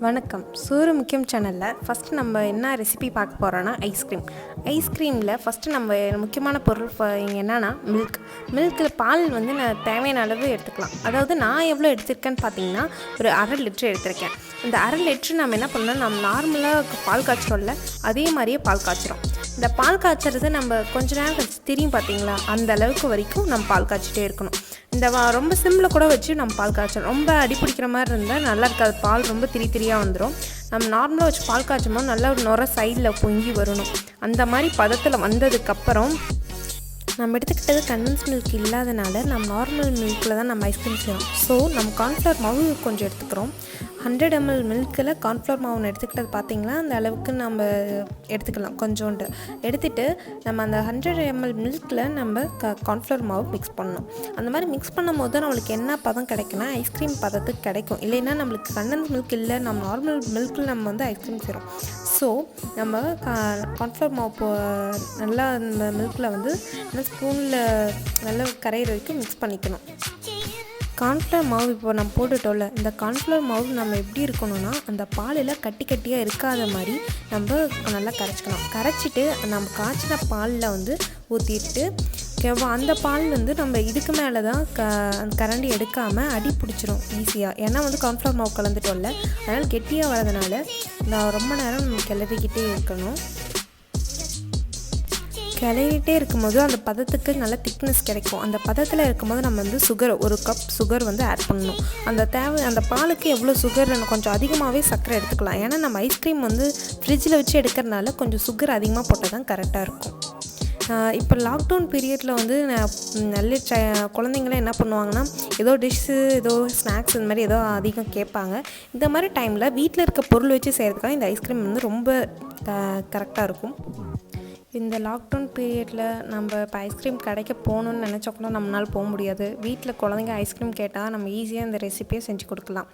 வணக்கம். சூறு முக்கியம் சேனலில் ஃபஸ்ட்டு நம்ம என்ன ரெசிபி பார்க்க போகிறோன்னா ஐஸ்கிரீமில் ஃபஸ்ட்டு நம்ம முக்கியமான பொருள் என்னென்னா மில்கில் பால் வந்து நான் தேவையான அளவு எடுத்துக்கலாம். அதாவது நான் எவ்வளோ எடுத்திருக்கேன்னு பார்த்தீங்கன்னா ஒரு 1/2 லிட்ரு எடுத்திருக்கேன். இந்த 1/2 லிட்ரு நம்ம என்ன பண்ணோம், நம்ம நார்மலாக பால் காய்ச்சிரோம்ல அதே மாதிரியே பால் காய்ச்சிரும். இந்த பால் காய்ச்சறது நம்ம கொஞ்ச நேரம் கழிச்சு தெரியும் பார்த்தீங்களா, அந்த அளவுக்கு வரைக்கும் நம்ம பால் காய்ச்சிட்டே இருக்கணும். இந்த ரொம்ப சிம்மில் கூட வச்சு நம்ம பால் காய்ச்சணும். ரொம்ப அடிப்பிடிக்கிற மாதிரி இருந்தால் நல்லா இருக்காது, பால் ரொம்ப திரியாக வந்துடும். நம்ம நார்மலாக வச்சு பால் காய்ச்சும் போது நல்லா ஒரு நுர சைடில் பொங்கி வரணும். அந்த மாதிரி பதத்தில் வந்ததுக்கப்புறம் நம்ம எடுத்துக்கிட்டது கண்டன்ஸ் மில்க் இல்லாதனால நம்ம நார்மல் மில்கில் தான் நம்ம ஐஸ்கிரீம் செய்கிறோம். ஸோ நம்ம கார்ன்ஃப்ளவர் மாவு கொஞ்சம் எடுத்துக்கிறோம். 100 ml மில்கில் கார்ன்ஃப்ளவர் மாவு எடுத்துக்கிட்டது பார்த்திங்கன்னா அந்த அளவுக்கு நம்ம எடுத்துக்கலாம். கொஞ்சோண்டு எடுத்துகிட்டு நம்ம அந்த 100 ml மில்கில் நம்ம கார்ன்ஃப்ளவர் மாவு மிக்ஸ் பண்ணணும். அந்த மாதிரி மிக்ஸ் பண்ணும் போது நம்மளுக்கு என்ன பதம் கிடைக்குன்னா ஐஸ்கிரீம் பதத்துக்கு கிடைக்கும். இல்லைன்னா நம்மளுக்கு கண்டன்ஸ் மில்க் இல்லை, நம்ம நார்மல் மில்கில் நம்ம வந்து ஐஸ்கிரீம் செய்கிறோம். ஸோ நம்ம கார்ன்ஃப்ளவர் மாவு நல்லா அந்த மில்கில் வந்து ஸ்பூனில் நல்லா கரையிற வரைக்கும் மிக்ஸ் பண்ணிக்கணும். கார்ன்ஃப்ளவர் மாவு இப்போ நம்ம போட்டுட்டோம்ல, இந்த கார்ன்ஃப்ளவர் மாவு நம்ம எப்படி இருக்கணும்னா அந்த பாலில் கட்டியாக இருக்காத மாதிரி நம்ம நல்லா கரைச்சிக்கணும். கரைச்சிட்டு நம்ம காய்ச்சின பாலில் வந்து ஊற்றிட்டு அந்த பால் வந்து நம்ம இதுக்கு மேலே தான் கரண்டி எடுக்காமல் அடி பிடிச்சிரும் ஈஸியாக. ஏன்னா வந்து கார்ன்ஃப்ளவர் மாவு கலந்துட்டோம்ல, அதனால் கெட்டியாக வரதுனால நான் ரொம்ப நேரம் நம்ம கிளறிக்கிட்டே இருக்கணும். கிளறிட்டே இருக்கும்போது அந்த பதத்துக்கு நல்ல திக்னஸ் கிடைக்கும். அந்த பதத்தில் இருக்கும்போது நம்ம வந்து ஒரு கப் சுகர் வந்து ஆட் பண்ணணும். அந்த பாலுக்கு எவ்வளோ சுகர் கொஞ்சம் அதிகமாகவே சர்க்கரை எடுத்துக்கலாம். ஏன்னா நம்ம ஐஸ்கிரீம் வந்து ஃப்ரிட்ஜில் வச்சு எடுக்கிறதுனால கொஞ்சம் சுகர் அதிகமாக போட்டால் தான் கரெக்டாக இருக்கும். இப்போ லாக்டவுன் பீரியடில் வந்து நல்ல குழந்தைங்களாம் என்ன பண்ணுவாங்கன்னா ஏதோ டிஷ்ஷு ஏதோ ஸ்நாக்ஸ் இந்த மாதிரி ஏதோ அதிகம் கேட்பாங்க. இந்த மாதிரி டைமில் வீட்டில் இருக்க பொருள் வச்சு செய்கிறதுக்காக இந்த ஐஸ்கிரீம் வந்து ரொம்ப கரெக்டாக இருக்கும். இந்த லாக்டவுன் பீரியடில் நம்ம இப்போ ஐஸ்கிரீம் கடைக்கு போகணுன்னு நினச்சா கூட நம்மளால் போக முடியாது. வீட்டில் குழந்தைங்க ஐஸ்கிரீம் கேட்டால் நம்ம ஈஸியாக இந்த ரெசிப்பியை செஞ்சு கொடுக்கலாம்.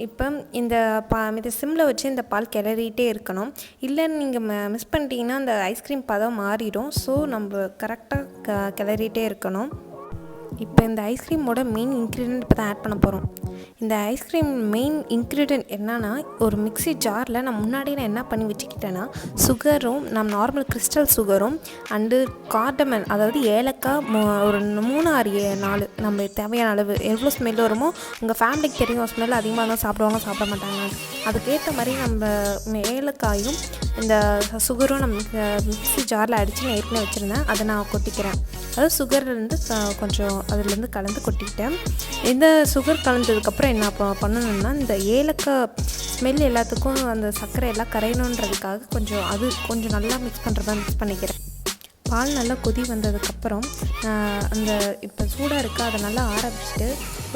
இப்போ இந்த சிம்மில் வச்சு இந்த பால் கிளறிட்டே இருக்கணும். இல்லைன்னு நீங்கள் மிஸ் பண்ணிட்டீங்கன்னா அந்த ஐஸ்கிரீம் பதம் மாறிடும். ஸோ நம்ம கரெக்டாக கிளறிட்டே இருக்கணும். இப்போ இந்த ஐஸ்கிரீமோட மெயின் இன்க்ரீடியன்ட் இப்போ தான் ஆட் பண்ண போகிறோம். இந்த ஐஸ்கிரீம் மெயின் இன்க்ரீடியன்ட் என்னன்னா, ஒரு மிக்ஸி ஜாரில் நான் முன்னாடியே நான் என்ன பண்ணி வச்சுக்கிட்டேன்னா சுகரும் நம்ம நார்மல் கிறிஸ்டல் சுகரும் அண்டு கார்டமன் அதாவது ஏலக்காய் ஒரு 3-4 நம்ம தேவையான அளவு எவ்வளோ ஸ்மெல் வருமோ உங்கள் ஃபேமிலிக்கு தெரியும். ஸ்மெல் அதிகமாக தான் சாப்பிடுவாங்க சாப்பிட மாட்டாங்க. அதுக்கேற்ற மாதிரி நம்ம ஏலக்காயும் இந்த சுகரும் நம்ம மிக்ஸி ஜாரில் அடித்து நான் ஏற்கனவே வச்சுருந்தேன், அதை நான் கொட்டிக்கிறேன். அதாவது சுகர்லேருந்து கொஞ்சம் அதுலேருந்து கலந்து கொட்டிக்கிட்டேன். இந்த சுகர் கலந்ததுக்கப்புறம் என்ன பண்ணணும்னா இந்த ஏலக்காய் ஸ்மெல் எல்லாத்துக்கும் அந்த சர்க்கரை எல்லாம் கரையணுன்றதுக்காக கொஞ்சம் நல்லா மிக்ஸ் பண்ணிக்கிறேன். பால் நல்லா கொதி வந்ததுக்கப்புறம் அந்த இப்போ சூடாக இருக்கா அதை நல்லா ஆற வச்சுட்டு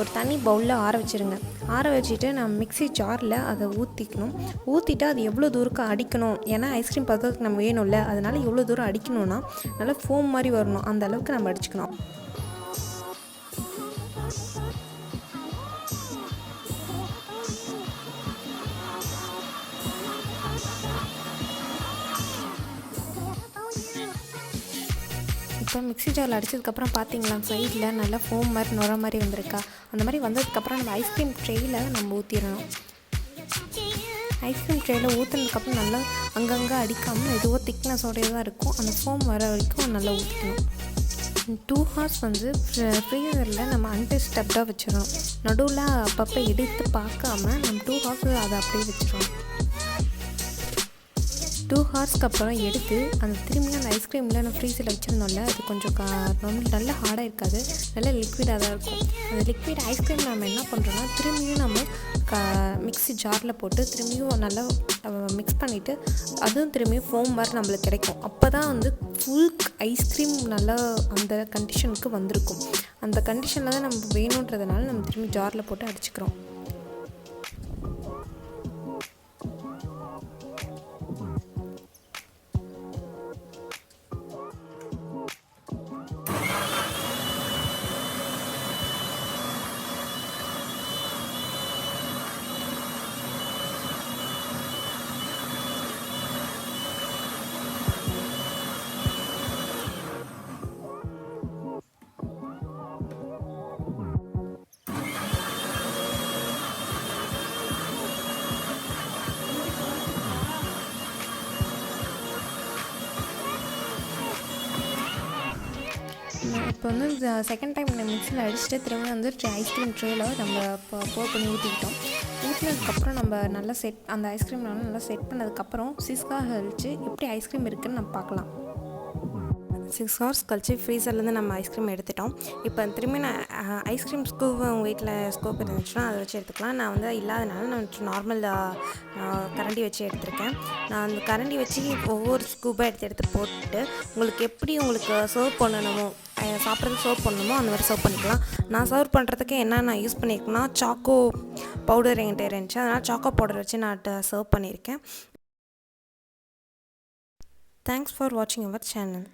ஒரு தனி பவுலில் ஆற வச்சுருங்க. ஆற வச்சுட்டு நம்ம மிக்ஸி ஜாரில் அதை ஊற்றிட்டு அது எவ்வளோ தூரம் அடிக்கணும், ஏன்னா ஐஸ்கிரீம் பதத்துக்கு நம்ம வேணும்ல, அதனால் எவ்வளோ தூரம் அடிக்கணும்னா நல்லா ஃபோம் மாதிரி வரணும், அந்த அளவுக்கு நம்ம அடிச்சுக்கணும். இப்போ மிக்ஸி ஜாரில் அடித்ததுக்கப்புறம் பார்த்தீங்களா சைடில் நல்லா ஃபோம் மாதிரி நுர மாதிரி வந்திருக்கா. அந்த மாதிரி வந்ததுக்கப்புறம் நம்ம ஐஸ்கிரீம் ட்ரேயில் நம்ம ஊற்றிடணும். ஐஸ்கிரீம் ட்ரேயில் ஊற்றுனதுக்கப்புறம் நல்லா அங்கங்கே அடிக்காமல் எதுவோ திக்னஸோடய தான் இருக்கும். அந்த ஃபோம் வர வரைக்கும் நல்லா ஊற்றிக்கணும். 2 hours வந்து ஃப்ரீசரில் நம்ம அன்டிஸ்டர்ப்டாக வச்சிடணும். நடுவில் அப்பப்போ எடுத்து பார்க்காம நம்ம 2 hours அதை அப்படியே வச்சிடணும். 2 hours அப்புறம் எடுத்து திரும்பியும் அந்த ஐஸ்கிரீமில் நம்ம ஃப்ரீசரில் வச்சுருந்தோம்ல, அது கொஞ்சம் நல்லா ஹார்டாக இருக்காது, நல்லா லிக்விடாக தான் இருக்கும். அந்த லிக்விட் ஐஸ்கிரீம் நம்ம என்ன பண்ணுறோன்னா திரும்பியும் நம்ம மிக்ஸி ஜாரில் போட்டு திரும்பியும் நல்லா மிக்ஸ் பண்ணிவிட்டு அதுவும் திரும்பியும் ஃபோம் மாதிரி நம்மளுக்கு கிடைக்கும். அப்போ தான் வந்து ஃபுல் ஐஸ்கிரீம் நல்லா அந்த கண்டிஷனுக்கு வந்திருக்கும். அந்த கண்டிஷனில் தான் நம்ம வேணுன்றதுனால நம்ம திரும்பி ஜாரில் போட்டு அடிச்சுக்கிறோம். இப்போ வந்து செகண்ட் டைம் மிக்ஸியில் அடிச்சுட்டு திரும்ப வந்து ஐஸ்கிரீம் ட்ரேயில் நம்ம போர் பண்ணி ஊற்றிக்கிட்டோம். ஊற்றினதுக்கப்புறம் நம்ம நல்லா அந்த ஐஸ்கிரீம் நல்லா செட் பண்ணதுக்கப்புறம் 6 ஹவர்ஸ் கழிச்சு எப்படி ஐஸ்கிரீம் இருக்குதுன்னு நம்ம பார்க்கலாம். 6 ஹவர்ஸ் கழிச்சு ஃப்ரீசர்லேருந்து நம்ம ஐஸ்கிரீம் எடுத்துட்டோம். இப்போ திரும்பி நான் ஐஸ்கிரீம் ஸ்கூப் உங்கள் வீட்டில் ஸ்கூப் இருந்துச்சுன்னா அதை வச்சு எடுத்துக்கலாம். நான் வந்து இல்லாதனால நான் நார்மல் கரண்டி வச்சு எடுத்திருக்கேன். நான் அந்த கரண்டி வச்சு ஒவ்வொரு ஸ்கூப்பாக எடுத்து போட்டுட்டு உங்களுக்கு எப்படி சர்வ் பண்ணணுமோ சாப்பிட்றதுக்கு சர்வ் பண்ணணுமோ அந்த மாதிரி சர்வ் பண்ணிக்கலாம். நான் சர்வ் பண்ணுறதுக்கு என்ன நான் யூஸ் பண்ணியிருக்கேன்னா சாக்கோ பவுடர் என்கிட்ட இருந்துச்சு, அதனால் சாக்கோ பவுடர் வச்சு நான் சர்வ் பண்ணியிருக்கேன். தேங்க்ஸ் ஃபார் வாட்சிங் அவர் சேனல்.